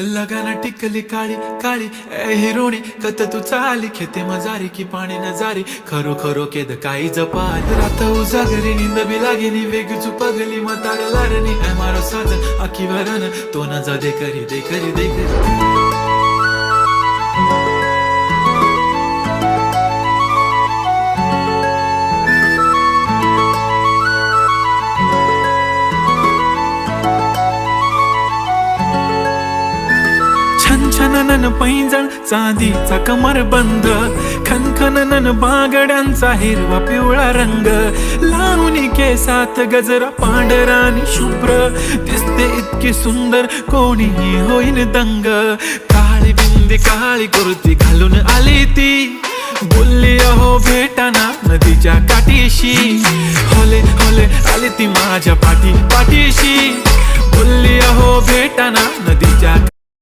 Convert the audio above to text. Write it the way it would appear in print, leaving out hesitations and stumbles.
लगाना टिकली काळी काळी ए हिरोणी कत तू चाली खेते मजारी की पाणी नजारी खरो खरो केद काही जपाल रात उजागरी निंद बी लागेनी वेग चुपगली मतार लारणी ए मारो साथ आखी वरन तो न जा दे करी दे करी दे करी छनछनन पैंजण चांदीचा कमर बंद खनखनन बागड्यांचा हिरवा पिवळा रंग लावणी केसात गजरा पांढरा आणि शुभ्र दिसते इतकी सुंदर कोणीही होईन दंग काळी बिंदी काळी कुर्ती घालून आली ती बोलली अहो भेटाना नदीच्या काठीशी होले होले आली ती माझ्या पाठीशी बोलली अहो भेटाना नदीच्या